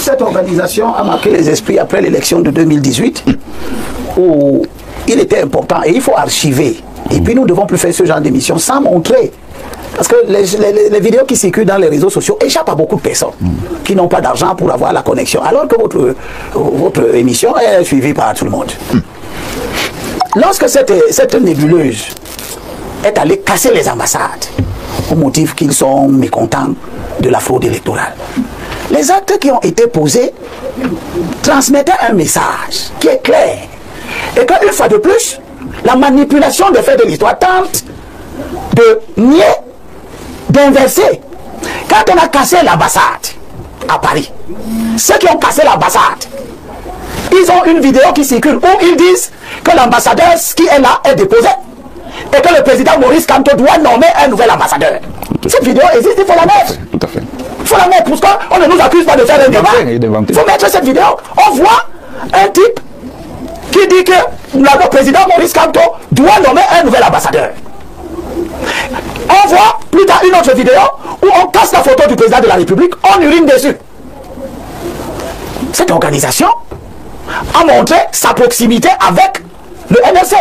Cette organisation a marqué les esprits après l'élection de 2018, où il était important, et il faut archiver. Et puis nous ne devons plus faire ce genre d'émission sans montrer. Parce que les vidéos qui circulent dans les réseaux sociaux échappent à beaucoup de personnes qui n'ont pas d'argent pour avoir la connexion, alors que votre émission est suivie par tout le monde. Lorsque cette nébuleuse est allée casser les ambassades, au motif qu'ils sont mécontents de la fraude électorale, les actes qui ont été posés transmettaient un message qui est clair. Et qu'une fois de plus, la manipulation des faits de l'histoire tente de nier, d'inverser. Quand on a cassé l'ambassade à Paris, ceux qui ont cassé l'ambassade, ils ont une vidéo qui circule où ils disent que l'ambassadeur qui est là est déposé et que le président Maurice Kamto doit nommer un nouvel ambassadeur. Cette vidéo existe, il faut la mettre. Tout à fait. Il faut la mettre parce qu'on ne nous accuse pas de faire un débat. Il faut mettre cette vidéo. On voit un type qui dit que le président Maurice Kamto doit nommer un nouvel ambassadeur. On voit plus tard une autre vidéo où on casse la photo du président de la République, on urine dessus. Cette organisation a montré sa proximité avec le MRC,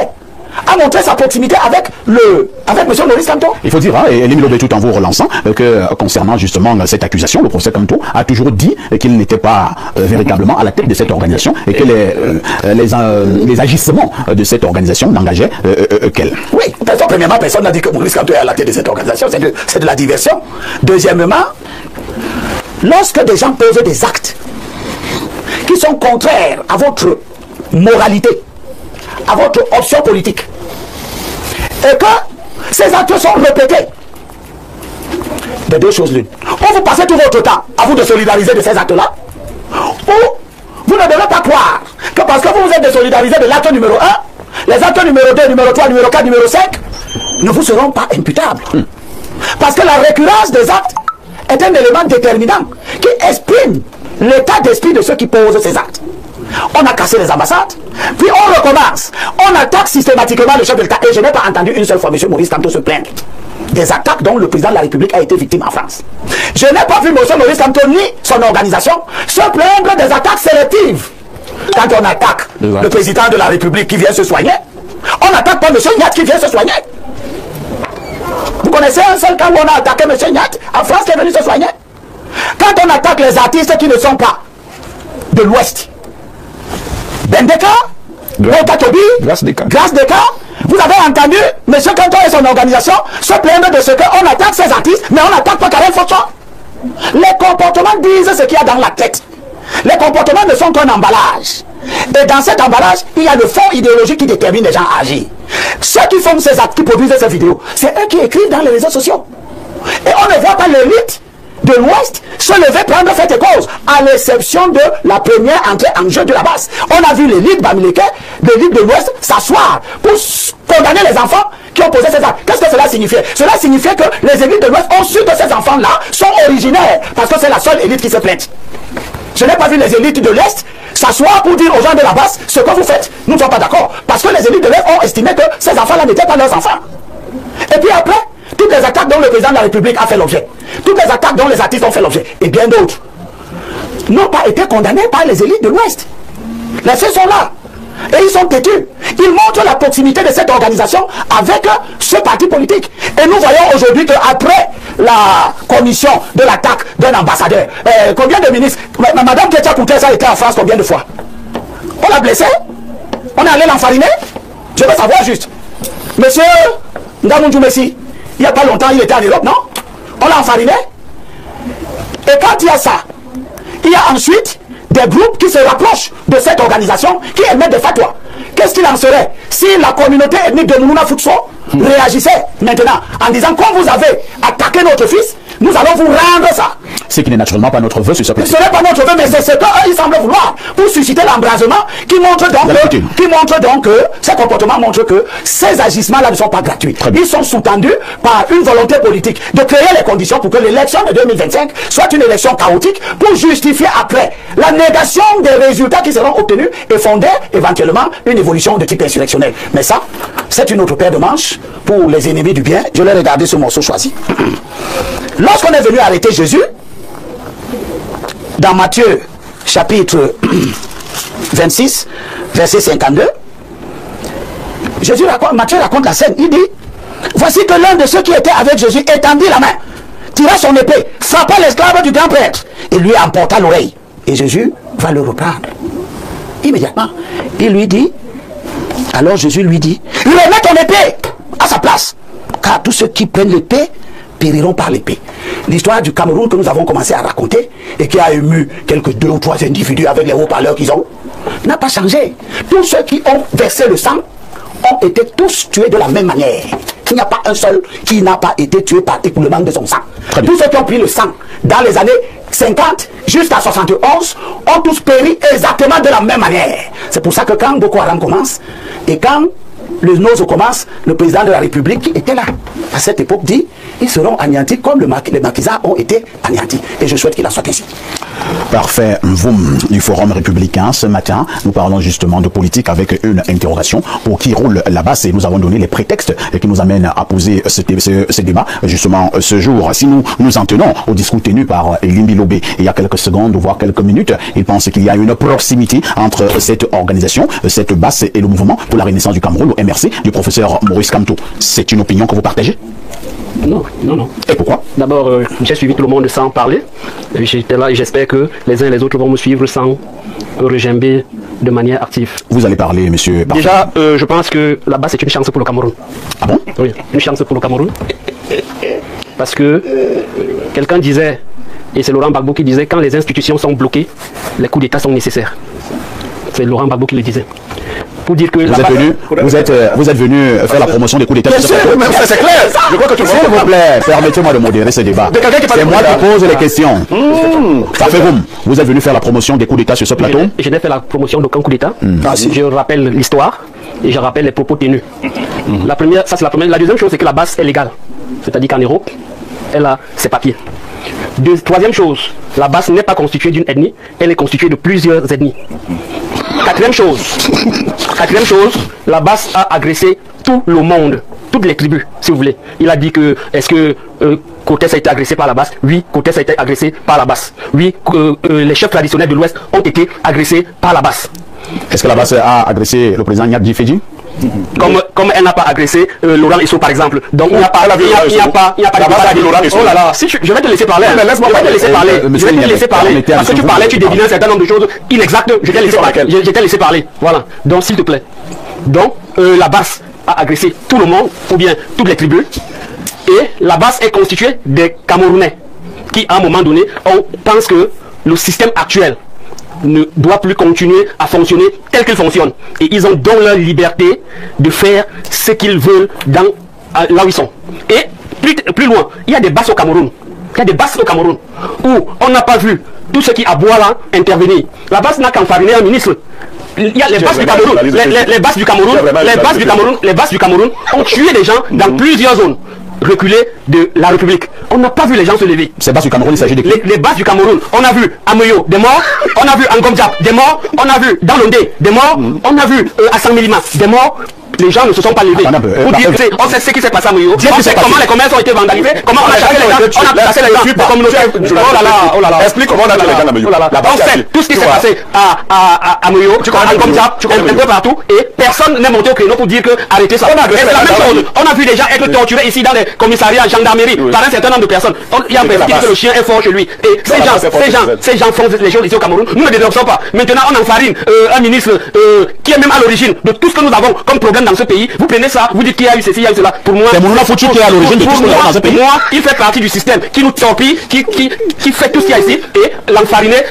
a montré sa proximité avec M. Maurice Kamto. Il faut dire, hein, et Émile Lobé, tout en vous relançant, que concernant justement cette accusation, le professeur Kamto a toujours dit qu'il n'était pas véritablement à la tête de cette organisation et que les agissements de cette organisation n'engageaient qu'elle. Oui, premièrement, personne n'a dit que Maurice Kamto est à la tête de cette organisation, c'est de la diversion. Deuxièmement, lorsque des gens posent des actes qui sont contraires à votre moralité, à votre option politique, et que ces actes sont répétés, de deux choses l'une. Ou vous passez tout votre temps à vous de solidariser de ces actes-là, ou vous ne devez pas croire que parce que vous vous êtes désolidarisé de l'acte numéro 1, les actes numéro 2, numéro 3, numéro 4, numéro 5 ne vous seront pas imputables. Parce que la récurrence des actes est un élément déterminant qui exprime l'état d'esprit de ceux qui posent ces actes. On a cassé les ambassades, puis on recommence. On attaque systématiquement le chef de l'État. Et je n'ai pas entendu une seule fois M. Maurice Kamto se plaindre des attaques dont le président de la République a été victime en France. Je n'ai pas vu M. Maurice Kamto ni son organisation se plaindre des attaques sélectives. Quand on attaque le président de la République qui vient se soigner, on n'attaque pas M. Nyat qui vient se soigner. Vous connaissez un seul cas où on a attaqué M. Nyat en France qui est venu se soigner? Quand on attaque les artistes qui ne sont pas de l'Ouest, Bendeka, Bonkatobi, Grâce Deka, vous avez entendu M. Kanto et son organisation se plaindre de ce qu'on attaque ces artistes, mais on n'attaque pas Karen Focho. Les comportements disent ce qu'il y a dans la tête. Les comportements ne sont qu'un emballage. Et dans cet emballage, il y a le fond idéologique qui détermine les gens à agir. Ceux qui font ces actes, qui produisent ces vidéos, c'est eux qui écrivent dans les réseaux sociaux. Et on ne voit pas l'élite de l'Ouest se lever prendre fait et cause, à l'exception de la première entrée en jeu de la base. On a vu l'élite bamileke, l'élite de l'Ouest s'asseoir pour condamner les enfants qui ont posé ces actes. Qu'est-ce que cela signifiait? Cela signifiait que les élites de l'Ouest ont su que ces enfants-là sont originaires, parce que c'est la seule élite qui se plaint. Je n'ai pas vu les élites de l'Est s'asseoir pour dire aux gens de la base, ce que vous faites, nous ne sommes pas d'accord. Parce que les élites de l'Est ont estimé que ces enfants-là n'étaient pas leurs enfants. Et puis après, toutes les attaques dont le président de la République a fait l'objet, toutes les attaques dont les artistes ont fait l'objet, et bien d'autres, n'ont pas été condamnées par les élites de l'Ouest. Les faits sont là. Et ils sont têtus. Ils montrent la proximité de cette organisation avec ce parti politique. Et nous voyons aujourd'hui qu'après la commission de l'attaque d'un ambassadeur, combien de ministres, Madame Ketia Koutes a été en France combien de fois? On l'a blessé? On est allé l'enfariner? Je veux savoir juste. Monsieur Ndamoundou Messi, il n'y a pas longtemps, il était en Europe, non? On l'a enfariné? Et quand il y a ça, il y a ensuite des groupes qui se rapprochent de cette organisation, qui émettent des fatwas. Qu'est-ce qu'il en serait si la communauté ethnique de Moumouna Foutso réagissait maintenant en disant, comme vous avez attaqué notre fils, nous allons vous rendre ça. Ce qui n'est naturellement pas notre vœu sur ce plan. Ce n'est pas notre vœu, mais c'est ce qu'ils semblent vouloir pour susciter l'embrasement qui montre donc que ces comportements montrent que ces agissements-là ne sont pas gratuits. Ils sont sous-tendus par une volonté politique de créer les conditions pour que l'élection de 2025 soit une élection chaotique pour justifier après la négation des résultats qui seront obtenus et fonder éventuellement une évolution de type insurrectionnel. Mais ça, c'est une autre paire de manches pour les ennemis du bien. Je l'ai regardé ce morceau choisi. Lorsqu'on est venu arrêter Jésus, dans Matthieu chapitre 26, verset 52, Matthieu raconte la scène. Il dit, voici que l'un de ceux qui étaient avec Jésus étendit la main, tira son épée, frappa l'esclave du grand prêtre et lui emporta l'oreille. Et Jésus va le reprendre. Immédiatement, il lui dit, alors Jésus lui dit, remets ton épée à sa place, car tous ceux qui prennent l'épée périront par l'épée. L'histoire du Cameroun que nous avons commencé à raconter et qui a ému quelques 2 ou 3 individus avec les haut-parleurs qu'ils ont, n'a pas changé. Tous ceux qui ont versé le sang ont été tous tués de la même manière. Il n'y a pas un seul qui n'a pas été tué par écoulement de son sang. Tous ceux qui ont pris le sang dans les années 50 jusqu'à 71 ont tous péri exactement de la même manière. C'est pour ça que quand Boko Haram commence et quand le Nozo commence, le président de la République qui était là à cette époque dit ils seront anéantis comme les maquisards ont été anéantis. Et je souhaite qu'il en soit ainsi. Parfait. Vous, du Forum républicain, ce matin, nous parlons justement de politique avec une interrogation pour qui roule la basse et nous avons donné les prétextes qui nous amènent à poser ce débat justement ce jour. Si nous nous en tenons au discours tenu par Limbi Lobé il y a quelques secondes, voire quelques minutes, il pense qu'il y a une proximité entre cette organisation, cette basse et le mouvement pour la renaissance du Cameroun, le MRC, du professeur Maurice Kamto. C'est une opinion que vous partagez? Non, non, non. Et pourquoi? D'abord, j'ai suivi tout le monde sans parler. J'étais là et j'espère que les uns et les autres vont me suivre sans regimber de manière active. Vous allez parler, monsieur. Déjà, je pense que là-bas, c'est une chance pour le Cameroun. Ah bon? Oui, une chance pour le Cameroun. Parce que quelqu'un disait, et c'est Laurent Gbagbo qui disait, quand les institutions sont bloquées, les coups d'État sont nécessaires. C'est Laurent Gbagbo qui le disait. Pour dire que vous êtes venu faire la promotion des coups d'État. C'est clair. Je crois que tu s'il vous plaît, permettez-moi de modérer ce débat. C'est moi qui pose les questions. Ça fait vous êtes venu faire la promotion des coups d'État sur ce plateau? Je n'ai fait la promotion d'aucun coup d'État. Je rappelle l'histoire et je rappelle les propos tenus. La première, ça c'est la première. La deuxième chose, c'est que la base est légale. C'est-à-dire qu'en Europe, elle a ses papiers. Troisième chose, la base n'est pas constituée d'une ethnie, elle est constituée de plusieurs ethnies. Quatrième chose, la base a agressé tout le monde, toutes les tribus, si vous voulez. Il a dit que, est-ce que Cortés a été agressé par la base? Oui, Cortés a été agressé par la base. Oui, les chefs traditionnels de l'Ouest ont été agressés par la base. Est-ce que la base a agressé le président Nyadji Fedji? Comme elle n'a pas agressé Laurent Esso par exemple. Donc il n'y a pas de Laurent Esso. Oh là là, si je vais te laisser parler. Je vais te laisser parler. Je vais te laisser parler. Parce que tu parlais, tu devinais un certain nombre de choses inexactes. Je t'ai laissé parler. Voilà. Donc s'il te plaît. Donc la base a agressé tout le monde, ou bien toutes les tribus. Et la base est constituée des Camerounais qui à un moment donné pensent que le système actuel ne doit plus continuer à fonctionner tel qu'il fonctionne. Et ils ont donc leur liberté de faire ce qu'ils veulent là où ils sont. Et plus loin, il y a des basses au Cameroun. Il y a des basses au Cameroun où on n'a pas vu tout ce qui aboie là intervenir. La basse n'a qu'enfariné un ministre. Il y a les basses du Cameroun, les basses du Cameroun, les basses du Cameroun ont tué des gens dans plusieurs zones reculées de la République. On n'a pas vu les gens se lever. Ces bases du Cameroun, il s'agit de qui? Les bases du Cameroun, on a vu Amoyo, des morts, on a vu Ngomdiap, des morts, on a vu Dalondé, des morts, on a vu Hassan Milima, des morts. Les gens ne se sont pas levés. On sait ce qui s'est passé à Moyo. On sait comment les commerces ont été vandalisés, comment on a chassé les gens, on a placé les gens des communautés. Oh là là. Explique comment on a tué les gens à Moyo. On sait tout ce qui s'est passé à Moyo, à Ngomdiap, un peu partout, et personne n'est monté au créneau pour dire que arrêtez ça. C'est la même chose. On a vu des gens être torturés ici dans les commissariats, gendarmerie, par un certain nombre de personnes. Il y a un personne qui dit que le chien est fort chez lui. Et ces gens font les choses ici au Cameroun. Nous ne les dénonçons pas. Maintenant, on enfarine un ministre qui est même à l'origine de tout ce que nous avons comme problème dans ce pays. Vous prenez ça, vous dites qu'il y a eu ceci, il y a eu cela. Pour moi, c'est Moulouna Foutu qui est à l'origine de tout ce que nous avons dans ce pays. Pour moi, il fait partie du système qui nous torpille, qui fait tout ce qu'il y a ici. Et l'enfariner,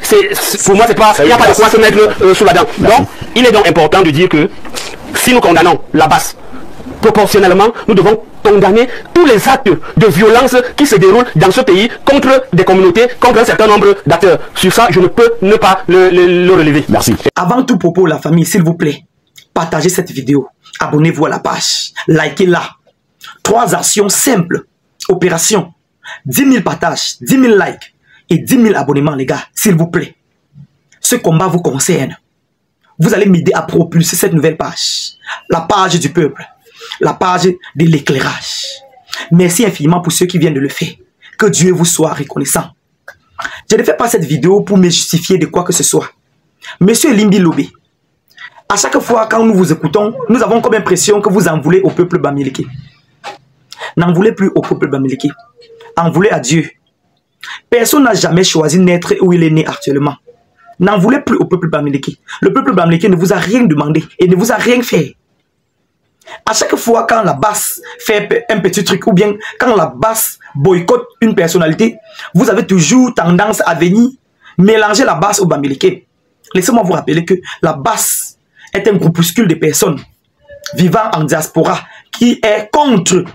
pour moi, c'est pas, il n'y a pas de quoi se mettre sous la dent. Donc, il est donc important de dire que si nous condamnons la basse, proportionnellement, nous devons condamner tous les actes de violence qui se déroulent dans ce pays contre des communautés, contre un certain nombre d'acteurs. Sur ça, je ne peux ne pas le relever. Merci. Avant tout propos, la famille, s'il vous plaît, partagez cette vidéo, abonnez-vous à la page, likez-la. 3 actions simples. Opération, 10 000 partages, 10 000 likes et 10 000 abonnements, les gars, s'il vous plaît. Ce combat vous concerne. Vous allez m'aider à propulser cette nouvelle page. La page du peuple. La page de l'éclairage. Merci infiniment pour ceux qui viennent de le faire. Que Dieu vous soit reconnaissant. Je ne fais pas cette vidéo pour me justifier de quoi que ce soit. Monsieur Limbi Lobé, à chaque fois quand nous vous écoutons, nous avons comme impression que vous en voulez au peuple bamileke. N'en voulez plus au peuple bamileke. En voulez à Dieu. Personne n'a jamais choisi naître où il est né actuellement. N'en voulez plus au peuple bamileke. Le peuple bamileke ne vous a rien demandé et ne vous a rien fait. À chaque fois quand la basse fait un petit truc ou bien quand la basse boycotte une personnalité, vous avez toujours tendance à venir mélanger la basse au bamileke. Laissez-moi vous rappeler que la basse est un groupuscule de personnes vivant en diaspora qui est contre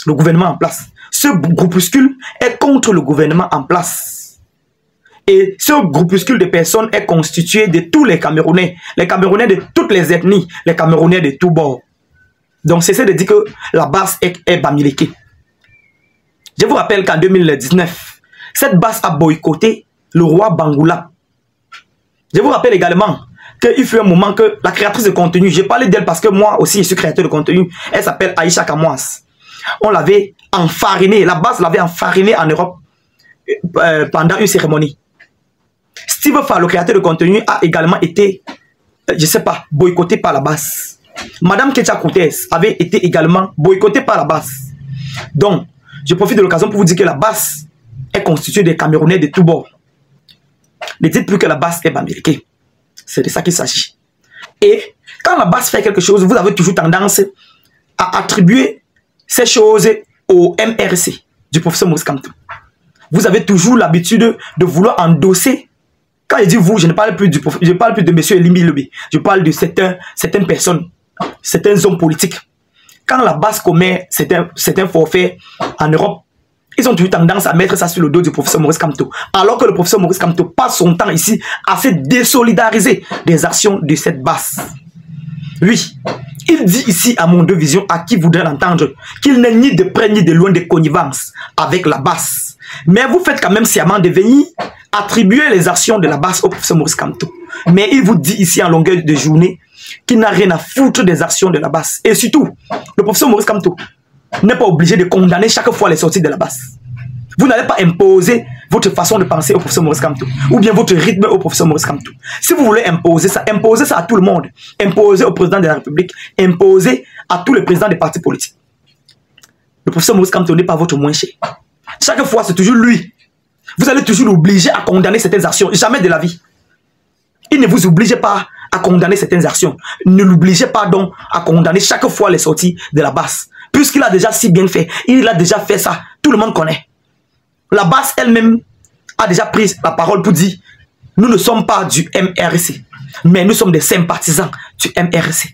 le gouvernement en place. Ce groupuscule est contre le gouvernement en place. Et ce groupuscule de personnes est constitué de tous les Camerounais de toutes les ethnies, les Camerounais de tous bords. Donc cessez de dire que la basse est bamileke. Je vous rappelle qu'en 2019, cette basse a boycotté le roi Bangoula. Je vous rappelle également qu'il fut un moment que la créatrice de contenu, j'ai parlé d'elle parce que moi aussi je suis créateur de contenu, elle s'appelle Aïcha Kamouas. On l'avait enfariné, la base l'avait enfariné en Europe pendant une cérémonie. Steve Fa, le créateur de contenu, a également été, je ne sais pas, boycotté par la base. Madame Ketia Koutes avait été également boycottée par la base. Donc, je profite de l'occasion pour vous dire que la base est constituée des Camerounais de tous bords. Ne dites plus que la base est bamileke. C'est de ça qu'il s'agit. Et quand la base fait quelque chose, vous avez toujours tendance à attribuer ces choses au MRC du professeur Maurice Kamto. Vous avez toujours l'habitude de vouloir endosser. Quand je dis vous, je ne parle plus de monsieur Limbi Lobé. Je parle de certaines personnes, certains hommes politiques. Quand la base commet certains forfaits en Europe, ils ont toujours tendance à mettre ça sur le dos du professeur Maurice Kamto. Alors que le professeur Maurice Kamto passe son temps ici à se désolidariser des actions de cette base. Oui, il dit ici à Monde Vision, à qui voudrait l'entendre, qu'il n'est ni de près ni de loin de connivence avec la base. Mais vous faites quand même sciemment de venir attribuer les actions de la base au professeur Maurice Kamto. Mais il vous dit ici en longueur de journée qu'il n'a rien à foutre des actions de la base. Et surtout, le professeur Maurice Kamto n'est pas obligé de condamner chaque fois les sorties de la base. Vous n'allez pas imposer votre façon de penser au professeur Maurice Kamto ou bien votre rythme au professeur Maurice Kamto. Si vous voulez imposer ça à tout le monde. Imposer au président de la République, imposer à tous les présidents des partis politiques. Le professeur Maurice Kamto n'est pas votre moins cher. Chaque fois, c'est toujours lui. Vous allez toujours l'obliger à condamner certaines actions. Jamais de la vie. Il ne vous oblige pas à condamner certaines actions. Ne l'obligez pas donc à condamner chaque fois les sorties de la base. Puisqu'il a déjà si bien fait. Il a déjà fait ça. Tout le monde connaît. La base elle-même a déjà pris la parole pour dire nous ne sommes pas du MRC, mais nous sommes des sympathisants du MRC.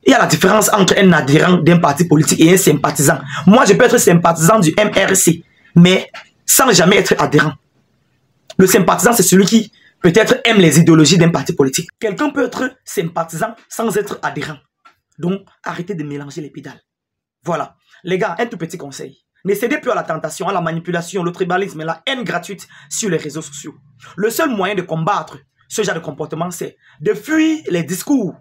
Il y a la différence entre un adhérent d'un parti politique et un sympathisant. Moi, je peux être sympathisant du MRC, mais sans jamais être adhérent. Le sympathisant, c'est celui qui peut-être aime les idéologies d'un parti politique. Quelqu'un peut être sympathisant sans être adhérent. Donc, arrêtez de mélanger les pédales. Voilà. Les gars, un tout petit conseil. Ne cédez plus à la tentation, à la manipulation, le tribalisme et la haine gratuite sur les réseaux sociaux. Le seul moyen de combattre ce genre de comportement, c'est de fuir les discours.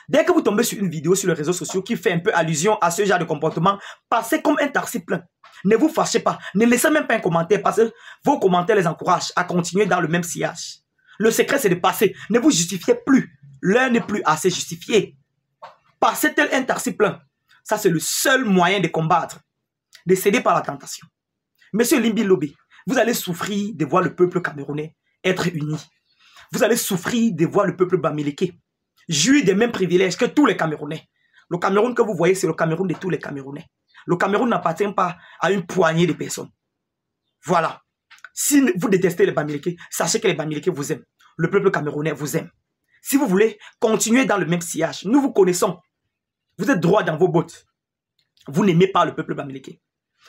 Dès que vous tombez sur une vidéo sur les réseaux sociaux qui fait un peu allusion à ce genre de comportement, passez comme un taxi plein. Ne vous fâchez pas. Ne laissez même pas un commentaire parce que vos commentaires les encouragent à continuer dans le même sillage. Le secret, c'est de passer. Ne vous justifiez plus. L'heure n'est plus assez justifiée. Passez tel un taxi plein. Ça, c'est le seul moyen de combattre. De céder par la tentation. Monsieur Limbi Lobé, vous allez souffrir de voir le peuple camerounais être uni. Vous allez souffrir de voir le peuple bamileke jouir des mêmes privilèges que tous les Camerounais. Le Cameroun que vous voyez, c'est le Cameroun de tous les Camerounais. Le Cameroun n'appartient pas à une poignée de personnes. Voilà. Si vous détestez les bamileke, sachez que les bamileke vous aiment. Le peuple camerounais vous aime. Si vous voulez continuer dans le même sillage, nous vous connaissons. Vous êtes droit dans vos bottes. Vous n'aimez pas le peuple bamileke.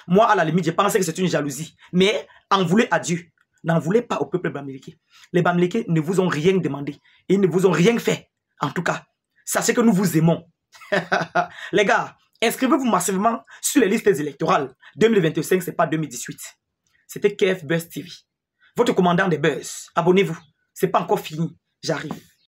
Moi, à la limite, je pensais que c'est une jalousie. Mais en voulez à Dieu. N'en voulez pas au peuple bamileke. Les bamileke ne vous ont rien demandé. Ils ne vous ont rien fait. En tout cas, sachez que nous vous aimons. Les gars, inscrivez-vous massivement sur les listes électorales. 2025, ce n'est pas 2018. C'était KF Buzz TV. Votre commandant des buzz. Abonnez-vous. Ce n'est pas encore fini. J'arrive.